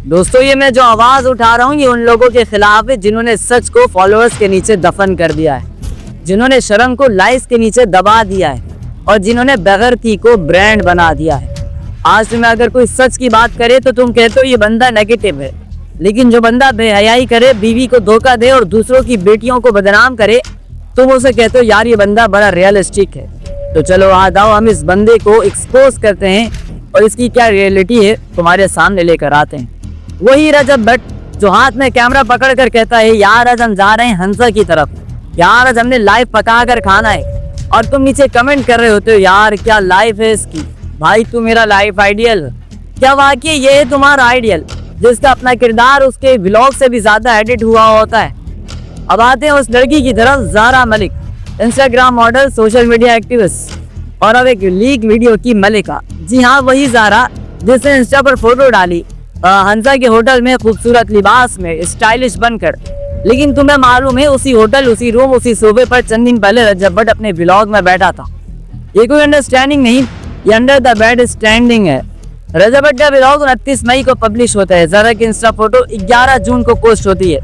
दोस्तों ये मैं जो आवाज उठा रहा हूँ ये उन लोगों के खिलाफ है जिन्होंने सच को फॉलोअर्स के नीचे दफन कर दिया है, जिन्होंने शर्म को लाइक्स के नीचे दबा दिया है और जिन्होंने बेगैरती को ब्रांड बना दिया है। आज तुम्हें अगर कोई सच की बात करे तो तुम कहते हो ये बंदा नेगेटिव है, लेकिन जो बंदा बेहयाई करे, बीवी को धोखा दे और दूसरों की बेटियों को बदनाम करे, तुम उसे कहते हो यार ये बंदा बड़ा रियलिस्टिक है। तो चलो आज आओ हम इस बंदे को एक्सपोज करते हैं और इसकी क्या रियलिटी है तुम्हारे सामने लेकर आते हैं। वही रजब भट्ट जो हाथ में कैमरा पकड़ कर कहता है यार आज हम जा रहे हैं हंसा की तरफ, यार आज हमने लाइव पका कर खाना है, और तुम नीचे कमेंट कर रहे होते हो यार क्या लाइफ है इसकी, भाई तू मेरा लाइफ आइडियल। क्या वाकई ये है तुम्हारा आइडियल जिसका अपना किरदार उसके व्लॉग से भी ज्यादा एडिट हुआ होता है। अब आते हैं उस लड़की की तरफ, Zara Malik, Instagram model, social media activist और अब एक लीक वीडियो की मलिका। जी हाँ, वही ज़ारा जिसने इंस्टा पर फोटो डाली हंसा के होटल में खूबसूरत लिबास में स्टाइलिश बनकर, लेकिन तुम्हें मालूम है उसी होटल, उसी रूम, उसी सोफे पर चंद दिन पहले रजब भट्ट अपने व्लॉग में बैठा था। ये कोई अंडरस्टैंडिंग नहीं, ये अंडर द बेड स्टैंडिंग है। रजब भट्ट का व्लॉग 29 मई को पब्लिश होता है। ज़ारा की इंस्टा फोटो 11 जून को पोस्ट होती है।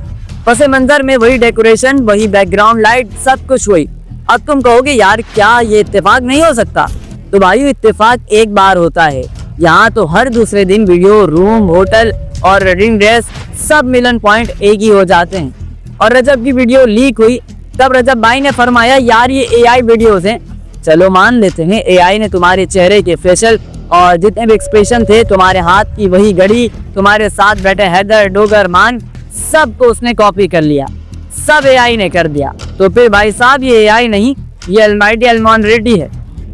पसे मंजर में वही डेकोरेशन, वही बैकग्राउंड लाइट, सब कुछ वही। अब तुम कहोगे यार क्या ये इत्तेफाक नहीं हो सकता? तो भाई इत्तेफाक एक बार होता है, यहाँ तो हर दूसरे दिन वीडियो, रूम, होटल और वेडिंग ड्रेस सब मिलन पॉइंट एक ही हो जाते हैं। और रजब की वीडियो लीक हुई तब रजब भाई ने फरमाया यार ये एआई वीडियोस हैं। चलो मान लेते हैं एआई ने तुम्हारे चेहरे के फेशियल और जितने भी एक्सप्रेशन थे, तुम्हारे हाथ की वही घड़ी, तुम्हारे साथ बैठे हैदर, डोगर, मान, सबको उसने कॉपी कर लिया, सब एआई ने कर दिया। तो फिर भाई साहब ये एआई नहीं, ये अलमाइटी अलमान रेड्डी है।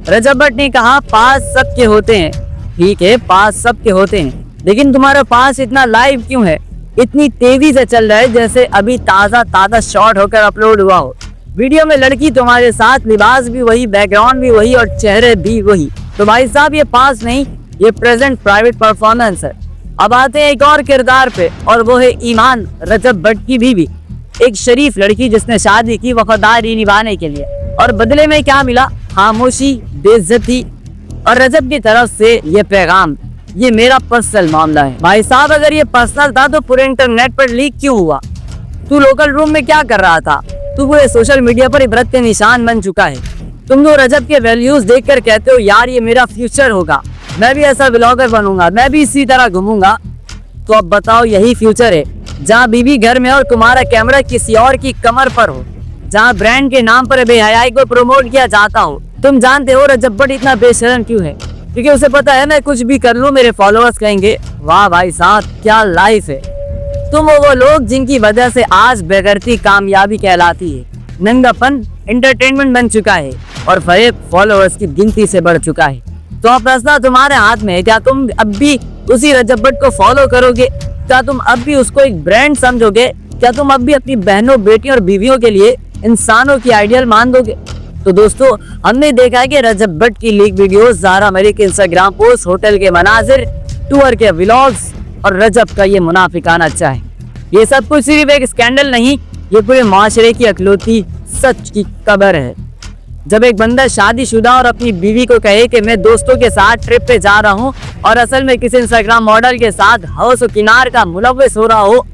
रजब भट्ट ने कहा पास सबके होते हैं, ठीक है पास सबके होते हैं, लेकिन तुम्हारा पास इतना लाइव क्यों है, इतनी तेजी से चल रहा है जैसे अभी ताज़ा शॉट होकर अपलोड हुआ हो। वीडियो में लड़की तुम्हारे साथ, लिबास भी वही, बैकग्राउंड भी वही और चेहरे भी वही। तो भाई साहब ये पास नहीं, ये प्रेजेंट प्राइवेट परफॉर्मेंस है। अब आते हैं एक और किरदार पे और वो है ईमान, रजब भट्ट की बीवी, एक शरीफ लड़की जिसने शादी की वफादारी निभाने के लिए, और बदले में क्या मिला? खामोशी, बेइज्जती और रजब की तरफ से ये पैगाम, ये मेरा पर्सनल मामला है। भाई साहब अगर ये पर्सनल था तो पूरे इंटरनेट पर लीक क्यों हुआ? तू लोकल रूम में क्या कर रहा था? तू पूरे सोशल मीडिया पर इबरत के निशान बन चुका है। तुम जो रजब के वैल्यूज देखकर कहते हो यार ये मेरा फ्यूचर होगा, मैं भी ऐसा ब्लॉगर बनूंगा, मैं भी इसी तरह घूमूंगा, तो अब बताओ यही फ्यूचर है जहाँ बीवी घर में और तुम्हारा कैमरा किसी और की कमर पर हो, जहाँ ब्रांड के नाम पर बेहयाई को प्रमोट किया जाता हो। तुम जानते हो रजब भट्ट इतना बेशर्म क्यों है? क्योंकि उसे पता है मैं कुछ भी कर लूं मेरे फॉलोअर्स कहेंगे वाह भाई साहब क्या लाइफ है। तुम हो वो लोग जिनकी वजह से आज बेगैरती कामयाबी कहलाती है, नंगापन एंटरटेनमेंट बन चुका है और फरेब फॉलोअर्स की गिनती से बढ़ चुका है। तो अब फैसला तुम्हारे हाथ में है, क्या तुम अब भी उसी रजब भट्ट को फॉलो करोगे? क्या तुम अब भी उसको एक ब्रांड समझोगे? क्या तुम अब भी अपनी बहनों, बेटियों और बीवियों के लिए इंसानों की आइडियल मान दोगे? तो दोस्तों हमने देखा है कि रजब भट्ट की लीक वीडियोस, ज़ारा मलिक के इंस्टाग्राम पोस्ट, होटल के मनाजिर, टूर के व्लॉग्स और रजब का ये मुनाफिकाना चाहे, ये सब कुछ सिर्फ एक स्कैंडल नहीं, ये पूरे माशरे की अकलौती सच की कबर है। जब एक बंदा शादीशुदा और अपनी बीवी को कहे कि मैं दोस्तों के साथ ट्रिप पे जा रहा हूँ और असल में किसी इंस्टाग्राम मॉडल के साथ हौस किनार का मुलव्वस हो रहा हो,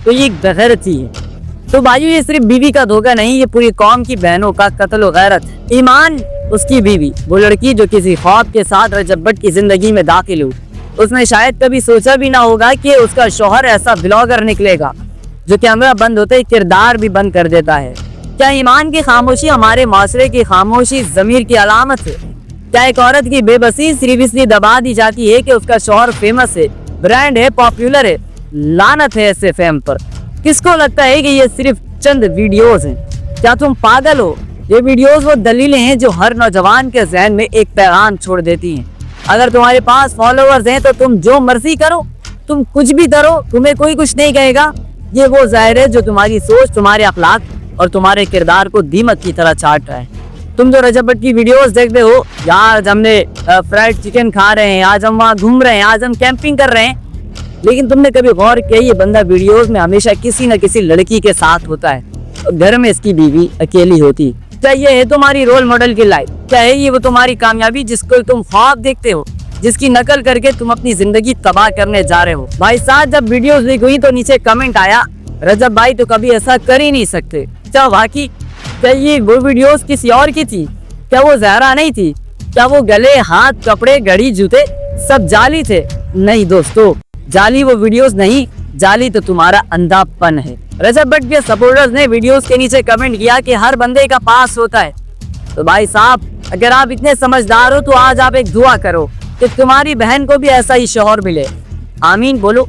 तो ये बेगैरती है। तो भाइयों ये सिर्फ बीवी का धोखा नहीं, ये पूरी कौम की बहनों का कत्ल गैरत है। ईमान उसकी बीवी, वो लड़की जो किसी ख्वाब के साथ रजब भट्ट की जिंदगी में दाखिल हुई, उसने शायद कभी सोचा भी ना होगा कि उसका शौहर ऐसा ब्लॉगर निकलेगा जो कैमरा बंद होते ही किरदार भी बंद कर देता है। क्या ईमान की खामोशी हमारे माशरे की खामोशी ज़मीर की अलामत है? क्या एक औरत की बेबसी सिर्फ इसलिए दबा दी जाती है कि उसका शौहर फेमस है, ब्रांड है, पॉपुलर है? लानत है ऐसे फेम पर। किसको लगता है कि ये सिर्फ चंद वीडियोस हैं? क्या तुम पागल हो? ये वीडियोस वो दलीलें हैं जो हर नौजवान के ज़हन में एक पैगाम छोड़ देती हैं। अगर तुम्हारे पास फॉलोअर्स हैं तो तुम जो मर्जी करो, तुम कुछ भी करो, तुम्हें कोई कुछ नहीं कहेगा। ये वो ज़ाहिर है जो तुम्हारी सोच, तुम्हारे अखलाक और तुम्हारे किरदार को दीमक की तरह चाट रहा है। तुम जो रजब भट्ट की वीडियोस देखते हो, यार आज हमने फ्राइड चिकन खा रहे हैं, आज हम वहाँ घूम रहे हैं, आज हम कैंपिंग कर रहे हैं, लेकिन तुमने कभी गौर किया ये बंदा वीडियोस में हमेशा किसी न किसी लड़की के साथ होता है, घर में इसकी बीवी अकेली होती। क्या ये है तुम्हारी रोल मॉडल की लाइफ? क्या है ये वो तुम्हारी कामयाबी जिसको तुम ख्वाब देखते हो, जिसकी नकल करके तुम अपनी जिंदगी तबाह करने जा रहे हो। भाई साहब जब वीडियोस लीक हुई तो नीचे कमेंट आया, रजब भाई तो कभी ऐसा कर ही नहीं सकते। क्या वाकई क्या ये वो वीडियोस किसी और की थी? क्या वो जहरा नहीं थी? क्या वो गले, हाथ, कपड़े, घड़ी, जूते सब जाली थे? नहीं दोस्तों, जाली वो वीडियोस नहीं, जाली तो तुम्हारा अंधापन है। रजब भट्ट के सपोर्टर्स ने वीडियोस के नीचे कमेंट किया कि हर बंदे का पास होता है। तो भाई साहब अगर आप इतने समझदार हो तो आज आप एक दुआ करो कि तुम्हारी बहन को भी ऐसा ही शौहर मिले। आमीन बोलो।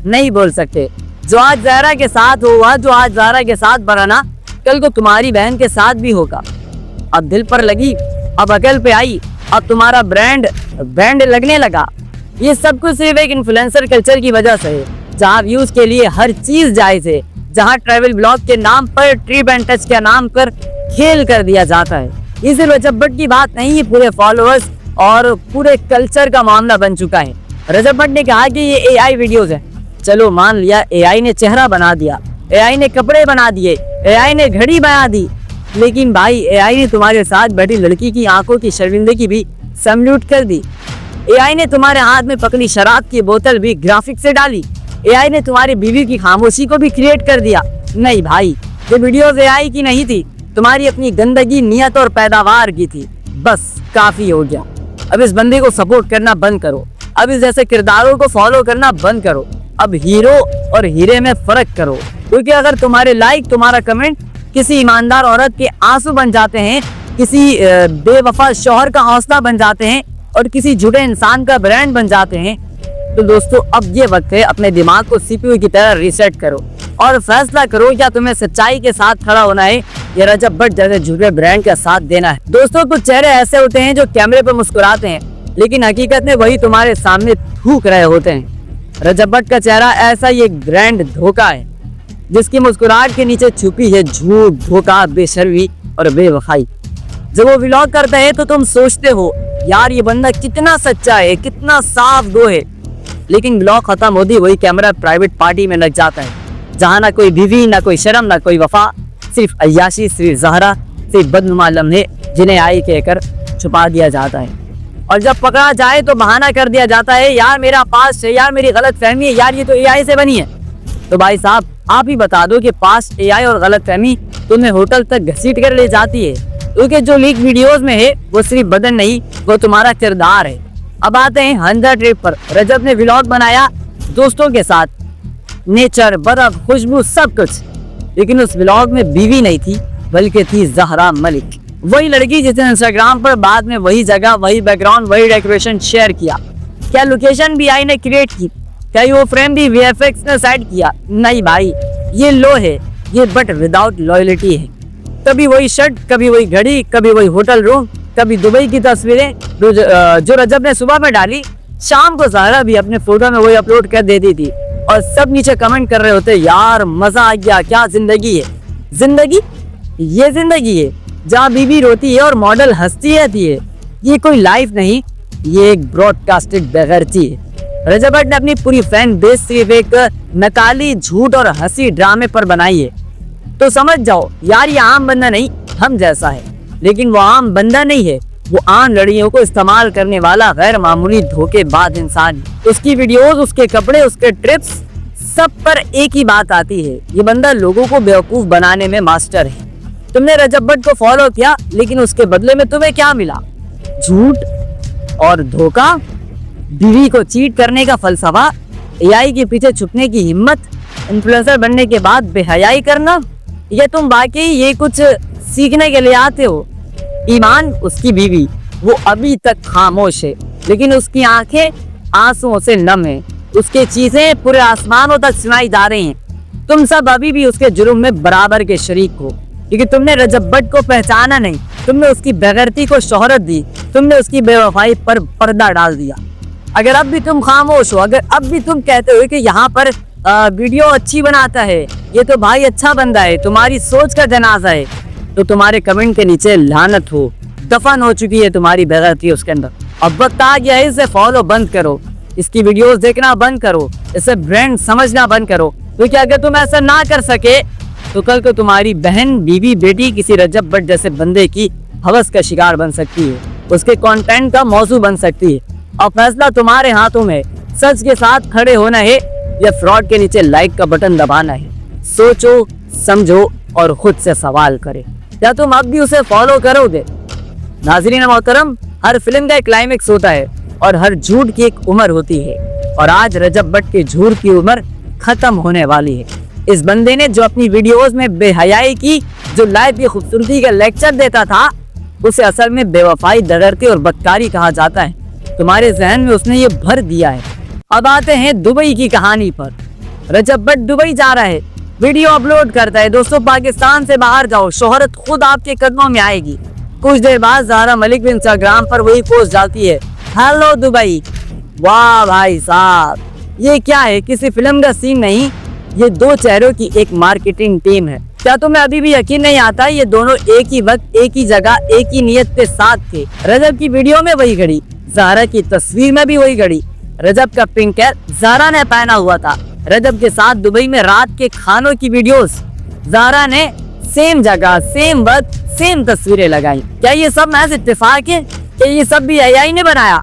नहीं बोल सकते। जो आज जहरा के साथ हुआ, जो आज जहरा के साथ बराना, कल को तुम्हारी बहन के साथ भी होगा। अब दिल पर लगी, अब अकल पे आई, अब तुम्हारा ब्रांड लगने लगा। ये सब कुछ सिर्फ एक इन्फ्लुएंसर कल्चर की वजह से है, जहाँ व्यूज के लिए हर चीज जायज है, जहाँ ट्रैवल ब्लॉग के नाम पर, ट्रिप एंड टच के नाम पर खेल कर दिया जाता है। ये सिर्फ रजब भट्ट की बात नहीं है, पूरे फॉलोअर्स और पूरे कल्चर का मामला बन चुका है। रजब भट्ट ने कहा कि ये एआई वीडियोस है। चलो मान लिया, एआई ने चेहरा बना दिया, एआई ने कपड़े बना दिए, एआई ने घड़ी बना दी, लेकिन भाई एआई ने तुम्हारे साथ बैठी लड़की की आंखों की शर्मिंदगी भी सैल्यूट कर दी। एआई ने तुम्हारे हाथ में पकड़ी शराब की बोतल भी ग्राफिक से डाली। एआई ने तुम्हारी बीवी की खामोशी को भी क्रिएट कर दिया। नहीं भाई, ये वीडियोस एआई की नहीं थी, तुम्हारी अपनी गंदगी, नियत और पैदावार की थी। बस काफी हो गया। अब इस बंदे को सपोर्ट करना बंद करो। अब इस जैसे किरदारों को फॉलो करना बंद करो। अब हीरो और हीरे में फर्क करो, क्योंकि अगर तुम्हारे लाइक, तुम्हारा कमेंट किसी ईमानदार औरत के आंसू बन जाते हैं, किसी बेवफा शौहर का हौसला बन जाते हैं और किसी झूठे इंसान का ब्रांड बन जाते हैं, तो दोस्तों अब ये वक्त है अपने दिमाग को सीपीयू की तरह रीसेट करो और फैसला करो क्या तुम्हें सच्चाई के साथ खड़ा होना है या रजब भट्ट जैसे झूठे ब्रांड का साथ देना है। दोस्तों कुछ चेहरे ऐसे होते हैं जो कैमरे पर मुस्कुराते हैं, लेकिन हकीकत में वही तुम्हारे सामने थूक रहे होते हैं। रजब भट्ट का चेहरा ऐसा ही एक ब्रांड धोखा है, जिसकी मुस्कुराहट के नीचे छुपी है झूठ, धोखा, बेशर्मी और बेवफाई। जब वो व्लॉग करता है तो तुम सोचते हो यार ये बंदा कितना सच्चा है, कितना साफ दो है, लेकिन व्लॉग खत्म होती वही कैमरा प्राइवेट पार्टी में लग जाता है, जहाँ ना कोई बीवी, ना कोई शर्म, ना कोई वफा, सिर्फ अय्याशी, सिर्फ जहरा, सिर्फ बदनुमा लम्हे जिन्हें आई कहकर छुपा दिया जाता है। और जब पकड़ा जाए तो बहाना कर दिया जाता है, यार मेरा पास है, यार मेरी गलत फहमी है, यार ये तो एआई से बनी है। तो भाई साहब आप ही बता दो कि पास, एआई और गलत फहमी तुम्हें होटल तक घसीट कर ले जाती है, क्योंकि जो लीक वीडियोस में है वो सिर्फ बदन नहीं, वो तुम्हारा किरदार है। अब आते हैं हंजा ट्रिप पर। रजब ने व्लॉग बनाया दोस्तों के साथ, नेचर, बर्फ, खुशबू, सब कुछ, लेकिन उस व्लॉग में बीवी नहीं थी बल्कि थी जहरा मलिक, वही लड़की जिसने इंस्टाग्राम पर बाद में वही जगह, वही बैकग्राउंड, वही डेकोरेशन शेयर किया। क्या लोकेशन भी आई ने क्रिएट की? क्या वो फ्रेम भी वीएफएक्स ने सेट किया? नहीं भाई, ये लो है ये, बट विदाउट लॉयल्टी है। कभी वही शर्ट, कभी वही घड़ी, कभी वही होटल रूम, कभी दुबई की तस्वीरें जो रजब ने सुबह में डाली, शाम को ज़हरा भी अपने फोटो में वही अपलोड कर देती थी और सब नीचे कमेंट कर रहे होते यार मजा आ गया, क्या जिंदगी है। जिंदगी, ये जिंदगी है जहाँ बीबी रोती है और मॉडल हंसती रहती है। ये कोई लाइफ नहीं, ये एक ब्रॉडकास्टेड बेगैरती है। रजब भट्ट ने अपनी पूरी फैन बेस सिर्फ एक नकाली, झूठ और हंसी ड्रामे पर बनाई है। तो समझ जाओ यार ये आम बंदा नहीं, हम जैसा है, लेकिन वो आम बंदा नहीं है, वो आम लड़कियों को इस्तेमाल करने वाला गैर मामूली धोखेबाज इंसान है। उसकी वीडियोस, उसके कपड़े, उसके ट्रिप्स, सब पर एक ही बात आती है, ये बंदा लोगों को बेवकूफ बनाने में मास्टर है। तुमने रजब भट्ट को फॉलो किया, लेकिन उसके बदले में तुम्हें क्या मिला? झूठ और धोखा, बीवी को चीट करने का फलसफा, एआई के पीछे छुपने की हिम्मत, इन्फ्लुएंसर बनने के बाद बेहयाई करना। ये तुम वाकई ये कुछ सीखने के लिए आते हो? ईमान, उसकी बीवी, वो अभी तक खामोश है, लेकिन उसकी आंखें आंसुओं से नम है, उसके चीजें पूरे आसमानों तक सुनाई जा रही हैं। तुम सब अभी भी उसके जुर्म में बराबर के शरीक हो, क्योंकि तुमने रजब भट्ट को पहचाना नहीं, तुमने उसकी बेगैरती को शोहरत दी, तुमने उसकी बेवफाई पर पर्दा डाल दिया। अगर अब भी तुम खामोश हो, अगर अब भी तुम कहते हो कि यहाँ पर वीडियो अच्छी बनाता है, ये तो भाई अच्छा बंदा है, तुम्हारी सोच का जनाजा है, तो तुम्हारे कमेंट के नीचे लानत हो, दफन हो चुकी है तुम्हारी बेगैरती उसके अंदर। अब वक्त आ गया है, इसे फॉलो बंद करो, इसकी वीडियोस देखना बंद करो, इसे ब्रांड समझना बंद करो, क्योंकि अगर तुम ऐसा ना कर सके तो कल को तुम्हारी बहन, बीवी, बेटी किसी रजब भट्ट जैसे बंदे की हवस का शिकार बन सकती है, उसके कंटेंट का मौजू बन सकती है। और फैसला तुम्हारे हाथों में। सच के साथ खड़े होना है या फ्रॉड के नीचे लाइक का बटन दबाना है। सोचो, समझो और खुद से सवाल करें, क्या तुम अब भी उसे फॉलो करोगे? नाज़रीन मोहतरम, हर फिल्म का एक क्लाइमेक्स होता है और हर झूठ की एक उम्र होती है, और आज रजब भट्ट की झूठ की उम्र खत्म होने वाली है। इस बंदे ने जो अपनी वीडियोस में बेहयाई की, जो लाइफ की खूबसूरती का लेक्चर देता था, उसे असल में बेवफाई, दरदती और बदकारी कहा जाता है। तुम्हारे जहन में उसने ये भर दिया है। अब आते हैं दुबई की कहानी पर। रजब भट्ट दुबई जा रहा है, वीडियो अपलोड करता है, दोस्तों पाकिस्तान से बाहर जाओ, शोहरत खुद आपके कदमों में आएगी। कुछ देर बाद ज़हरा मलिक भी इंस्टाग्राम पर वही पोस्ट डालती है, हेलो दुबई। वाह भाई साहब, ये क्या है? किसी फिल्म का सीन नहीं, ये दो चेहरों की एक मार्केटिंग टीम है। क्या तुम्हें अभी भी यकीन नहीं आता? ये दोनों एक ही वक्त, एक ही जगह, एक ही नियत के साथ थे। रजब की वीडियो में वही घड़ी, ज़हरा की तस्वीर में भी वही घड़ी। रजब का पिंक कैप ज़हरा ने पहना हुआ था। रजब के साथ दुबई में रात के खानों की वीडियोस ज़हरा ने सेम जगह, सेम वक्त, सेम तस्वीरें लगाई। क्या ये सब महज इत्तेफाक है? क्या ये सब भी एआई ने बनाया?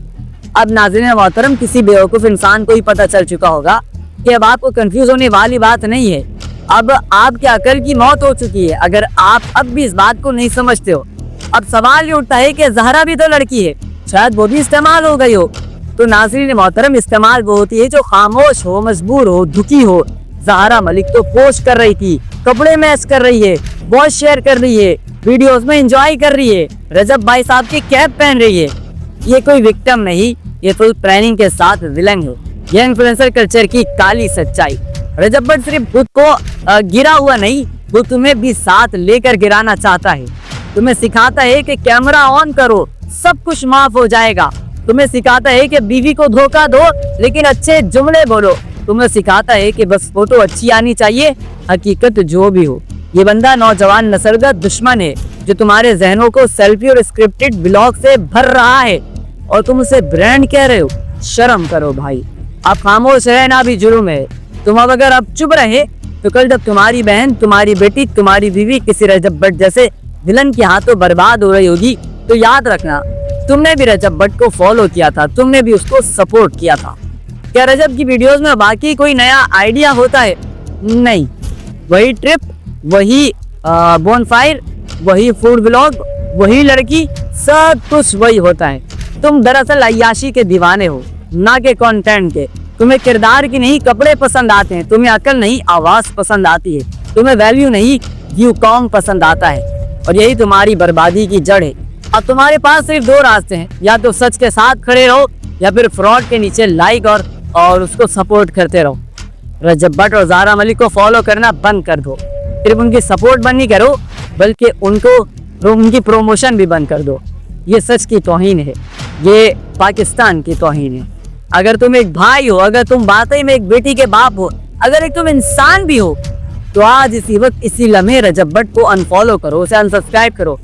अब नाज़रीन मोहतरम, किसी बेवकूफ़ इंसान को ही पता चल चुका होगा कि अब आपको कंफ्यूज होने वाली बात नहीं है। अब आपके अकल की मौत हो चुकी है अगर आप अब भी इस बात को नहीं समझते हो। अब सवाल ये उठता है कि ज़हरा भी तो लड़की है, शायद वो भी इस्तेमाल हो गई हो। तो नाज़रीन मोहतरम, इस्तेमाल वो होती है जो खामोश हो, मजबूर हो, दुखी हो। ज़हरा मलिक तो पोस्ट कर रही थी, कपड़े मैच कर रही है, वॉच शेयर कर रही है, वीडियोस में एंजॉय कर रही है, रजब भाई साहब की कैप पहन रही है। ये कोई विक्टिम नहीं, ये फुल प्लानिंग के साथ विलन है। ये इन्फ्लुएंसर कल्चर की काली सच्चाई। रजब भट्ट सिर्फ खुद को गिरा हुआ नहीं, वो तुम्हें भी साथ लेकर गिराना चाहता है। तुम्हें सिखाता है कि कैमरा ऑन करो, सब कुछ माफ हो जाएगा। तुम्हें सिखाता है कि बीवी को धोखा दो लेकिन अच्छे जुमले बोलो। तुम्हें सिखाता है कि बस फोटो अच्छी आनी चाहिए, हकीकत जो भी हो। ये बंदा नौजवान नस्ल का दुश्मन है जो तुम्हारे जहनों को सेल्फी और स्क्रिप्टेड ब्लॉग से भर रहा है, और तुम उसे ब्रांड कह रहे हो। शर्म करो भाई, अब खामोश रहना भी जुर्म है। तुम अब अगर अब चुप रहे तो कल जब तुम्हारी बहन, तुम्हारी बेटी, तुम्हारी बीवी किसी रजब भट्ट जैसे विलन के हाथों बर्बाद हो रही होगी, तो याद रखना तुमने भी रजब भट्ट को फॉलो किया था, तुमने भी उसको सपोर्ट किया था। क्या रजब की वीडियोस में बाकी कोई नया आइडिया होता है? नहीं, वही ट्रिप, वही बोनफायर, वही फूड व्लॉग, वही लड़की, सब कुछ वही होता है। तुम दरअसल अय्याशी के दीवाने हो, ना के कंटेंट के। तुम्हें किरदार की नहीं, कपड़े पसंद आते हैं। तुम्हें अकल नहीं, आवाज पसंद आती है। तुम्हें वैल्यू नहीं, व्यू काउंट पसंद आता है, और यही तुम्हारी बर्बादी की जड़ है। अब तुम्हारे पास सिर्फ दो रास्ते हैं, या तो सच के साथ खड़े रहो या फिर फ्रॉड के नीचे लाइक और उसको सपोर्ट करते रहो। रजब भट्ट और ज़हरा मलिक को फॉलो करना बंद कर दो। सिर्फ उनकी सपोर्ट बंद नहीं करो, बल्कि उनकी प्रमोशन भी बंद कर दो। ये सच की तौहीन है, ये पाकिस्तान की तौहीन है। अगर तुम एक भाई हो, अगर तुम वाकई में एक बेटी के बाप हो, अगर एक तुम इंसान भी हो, तो आज इसी वक्त, इसी लम्हे रजब भट्ट को अनफॉलो करो, उसे अनसब्सक्राइब करो,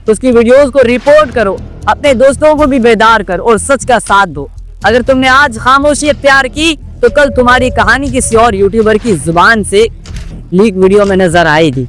उसकी वीडियोस को रिपोर्ट करो, अपने दोस्तों को भी बेदार कर और सच का साथ दो। अगर तुमने आज खामोशी इख्तियार की तो कल तुम्हारी कहानी किसी और यूट्यूबर की जुबान से लीक वीडियो में नजर आएगी।